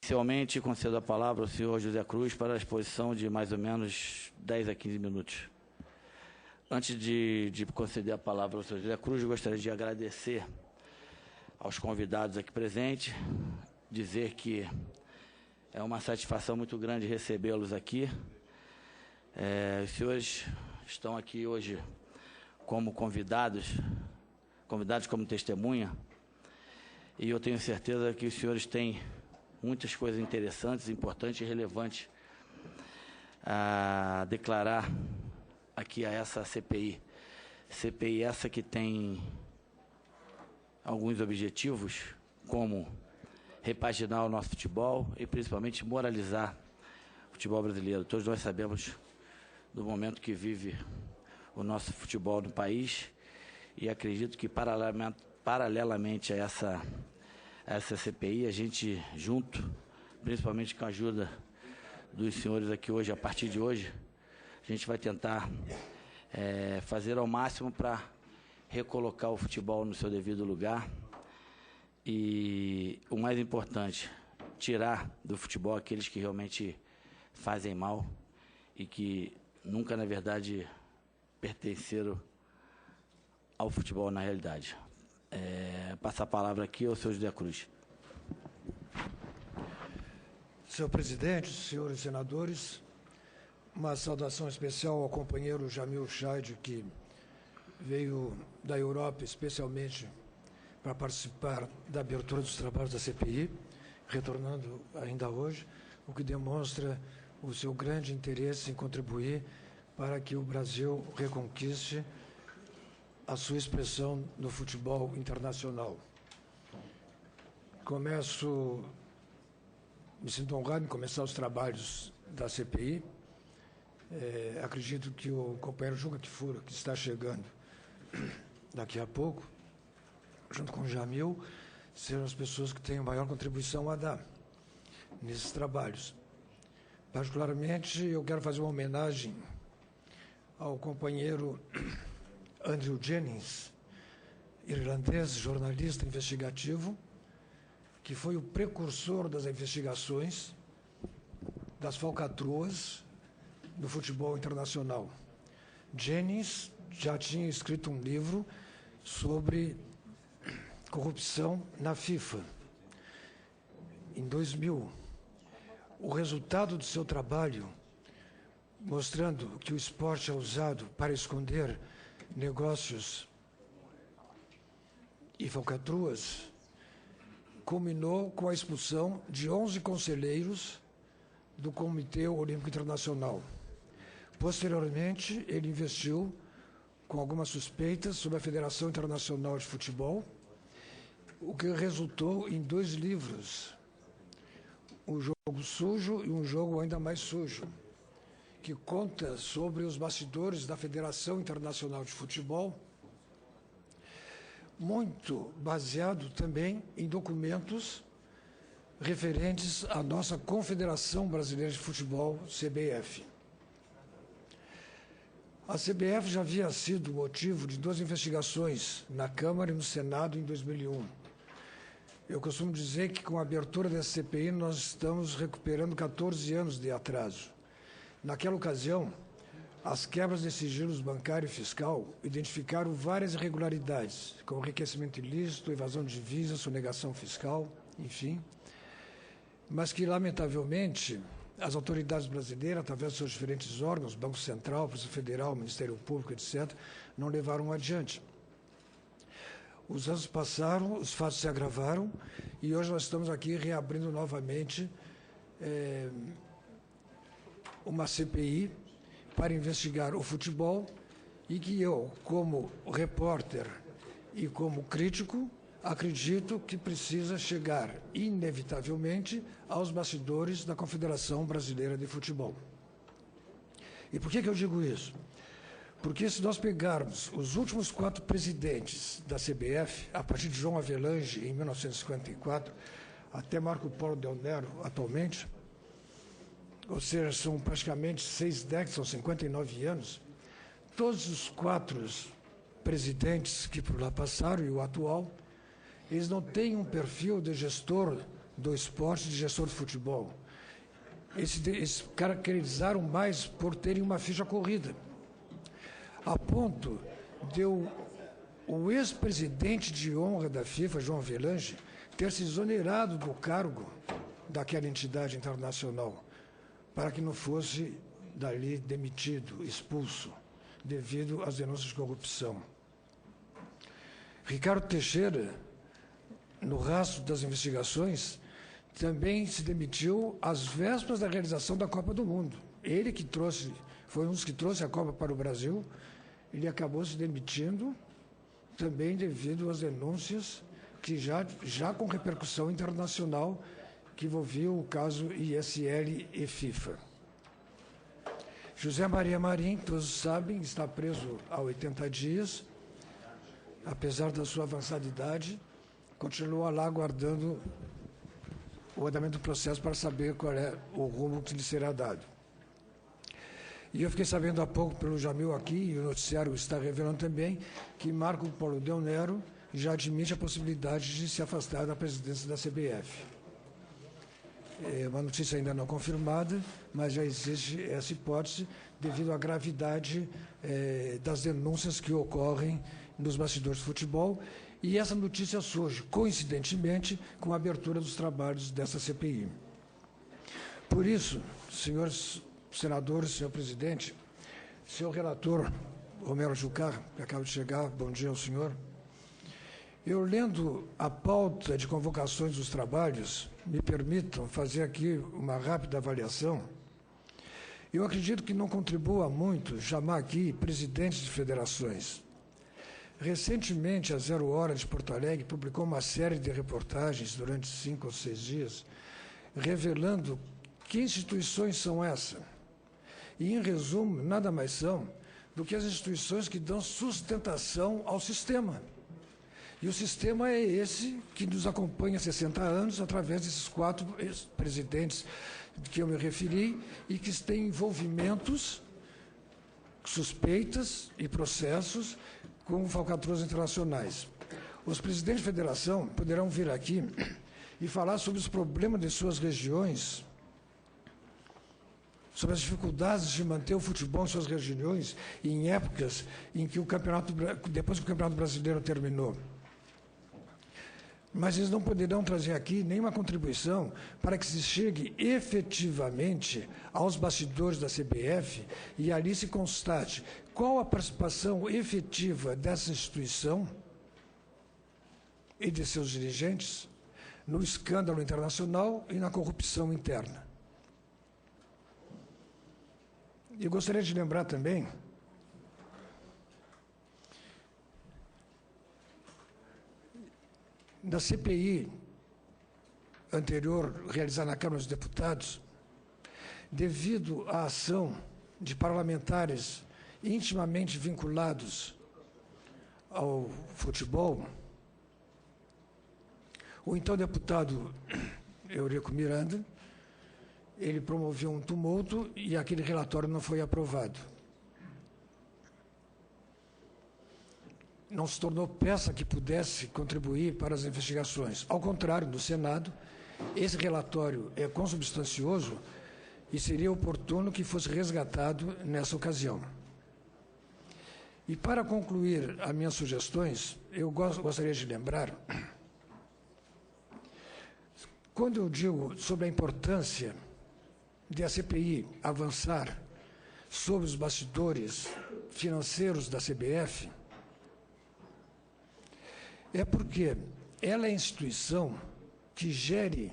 Inicialmente, concedo a palavra ao senhor José Cruz para a exposição de mais ou menos 10 a 15 minutos. Antes de conceder a palavra ao senhor José Cruz, eu gostaria de agradecer aos convidados aqui presentes, dizer que é uma satisfação muito grande recebê-los aqui. Os senhores estão aqui hoje como convidados como testemunha, e eu tenho certeza que os senhores têm muitas coisas interessantes, importantes e relevantes a declarar aqui a essa CPI. CPI essa que tem alguns objetivos, como repaginar o nosso futebol e principalmente moralizar o futebol brasileiro. Todos nós sabemos do momento que vive o nosso futebol no país, e acredito que paralelamente a essa CPI, a gente junto, principalmente com a ajuda dos senhores aqui hoje, a partir de hoje, a gente vai tentar fazer ao máximo para recolocar o futebol no seu devido lugar e, o mais importante, tirar do futebol aqueles que realmente fazem mal e que nunca, na verdade, pertenceram ao futebol na realidade. Passar a palavra aqui ao senhor José Cruz. Senhor presidente, senhores senadores, uma saudação especial ao companheiro Jamil Chaid, que veio da Europa especialmente para participar da abertura dos trabalhos da CPI, retornando ainda hoje, o que demonstra o seu grande interesse em contribuir para que o Brasil reconquiste a sua expressão no futebol internacional. Me sinto honrado em começar os trabalhos da CPI. Acredito que o companheiro Juca Kfouri, que está chegando daqui a pouco, junto com o Jamil, serão as pessoas que têm a maior contribuição a dar nesses trabalhos. Particularmente, eu quero fazer uma homenagem ao companheiro Andrew Jennings, irlandês, jornalista investigativo, que foi o precursor das investigações das falcatruas do futebol internacional. Jennings já tinha escrito um livro sobre corrupção na FIFA. Em 2000, o resultado do seu trabalho, mostrando que o esporte é usado para esconder negócios e falcatruas, culminou com a expulsão de 11 conselheiros do Comitê Olímpico Internacional. Posteriormente, ele investiu com algumas suspeitas sobre a Federação Internacional de Futebol, o que resultou em 2 livros, Um Jogo Sujo e Um Jogo Ainda Mais Sujo, que conta sobre os bastidores da Federação Internacional de Futebol, muito baseado também em documentos referentes à nossa Confederação Brasileira de Futebol, CBF. A CBF já havia sido motivo de 2 investigações na Câmara e no Senado em 2001. Eu costumo dizer que, com a abertura dessa CPI, nós estamos recuperando 14 anos de atraso. Naquela ocasião, as quebras de sigilos bancário e fiscal identificaram várias irregularidades, como enriquecimento ilícito, evasão de divisas, sonegação fiscal, enfim, mas que, lamentavelmente, as autoridades brasileiras, através dos seus diferentes órgãos, Banco Central, Polícia Federal, Ministério Público, etc., não levaram adiante. Os anos passaram, os fatos se agravaram, e hoje nós estamos aqui reabrindo novamente uma CPI para investigar o futebol, e que eu, como repórter e como crítico, acredito que precisa chegar, inevitavelmente, aos bastidores da Confederação Brasileira de Futebol. E por que eu digo isso? Porque se nós pegarmos os últimos 4 presidentes da CBF, a partir de João Avelange, em 1954, até Marco Polo Del Nero, atualmente, ou seja, são praticamente 6 décadas, são 59 anos, todos os 4 presidentes que por lá passaram e o atual, eles não têm um perfil de gestor do esporte de gestor de futebol. Eles caracterizaram mais por terem uma ficha corrida, a ponto de o ex-presidente de honra da FIFA, João Avelange, ter se exonerado do cargo daquela entidade internacional, para que não fosse dali demitido, expulso, devido às denúncias de corrupção. Ricardo Teixeira, no rastro das investigações, também se demitiu às vésperas da realização da Copa do Mundo. Ele que foi um dos que trouxe a Copa para o Brasil, ele acabou se demitindo também devido às denúncias que já com repercussão internacional que envolviam o caso ISL e FIFA. José Maria Marim, todos sabem, está preso há 80 dias, apesar da sua avançada idade, continua lá aguardando o andamento do processo para saber qual é o rumo que lhe será dado. E eu fiquei sabendo há pouco pelo Jamil aqui, e o noticiário está revelando também, que Marco Polo Del Nero já admite a possibilidade de se afastar da presidência da CBF. É uma notícia ainda não confirmada, mas já existe essa hipótese devido à gravidade das denúncias que ocorrem nos bastidores de futebol. E essa notícia surge, coincidentemente, com a abertura dos trabalhos dessa CPI. Por isso, senhores senadores, senhor presidente, senhor relator Romero Jucá, que acaba de chegar, bom dia ao senhor. Eu, lendo a pauta de convocações dos trabalhos, me permitam fazer aqui uma rápida avaliação. Eu acredito que não contribua muito chamar aqui presidentes de federações. Recentemente, a Zero Hora de Porto Alegre publicou uma série de reportagens durante 5 ou 6 dias, revelando que instituições são essas. E, em resumo, nada mais são do que as instituições que dão sustentação ao sistema. E o sistema é esse que nos acompanha há 60 anos, através desses 4 presidentes que eu me referi, e que têm envolvimentos, suspeitas e processos com falcatruas internacionais. Os presidentes de federação poderão vir aqui e falar sobre os problemas de suas regiões, sobre as dificuldades de manter o futebol em suas regiões em épocas em que depois que o Campeonato Brasileiro terminou. Mas eles não poderão trazer aqui nenhuma contribuição para que se chegue efetivamente aos bastidores da CBF e ali se constate qual a participação efetiva dessa instituição e de seus dirigentes no escândalo internacional e na corrupção interna. E gostaria de lembrar também da CPI anterior realizada na Câmara dos Deputados, devido à ação de parlamentares intimamente vinculados ao futebol, o então deputado Eurico Miranda, ele promoveu um tumulto e aquele relatório não foi aprovado. Não se tornou peça que pudesse contribuir para as investigações. Ao contrário, no Senado, esse relatório é consubstancioso e seria oportuno que fosse resgatado nessa ocasião. E para concluir as minhas sugestões, eu gostaria de lembrar, quando eu digo sobre a importância de a CPI avançar sobre os bastidores financeiros da CBF, é porque ela é a instituição que gere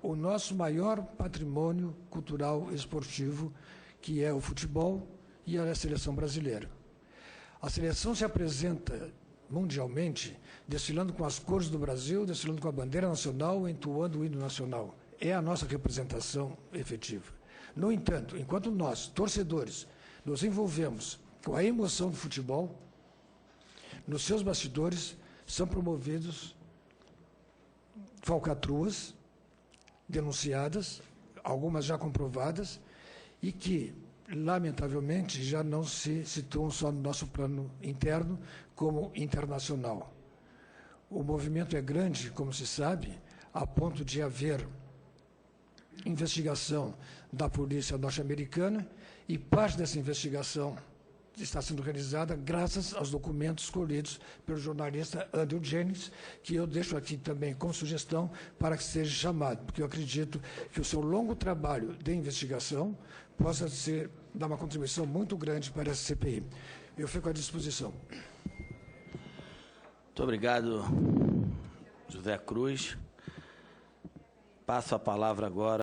o nosso maior patrimônio cultural e esportivo, que é o futebol e a seleção brasileira. A seleção se apresenta mundialmente desfilando com as cores do Brasil, desfilando com a bandeira nacional, entoando o hino nacional. É a nossa representação efetiva. No entanto, enquanto nós, torcedores, nos envolvemos com a emoção do futebol, nos seus bastidores são promovidos falcatruas denunciadas, algumas já comprovadas, e que, lamentavelmente, já não se situam só no nosso plano interno, como internacional. O movimento é grande, como se sabe, a ponto de haver investigação da polícia norte-americana, e parte dessa investigação está sendo realizada graças aos documentos colhidos pelo jornalista Andrew Jennings, que eu deixo aqui também como sugestão para que seja chamado, porque eu acredito que o seu longo trabalho de investigação possa dar uma contribuição muito grande para essa CPI. Eu fico à disposição. Muito obrigado, José Cruz. Passo a palavra agora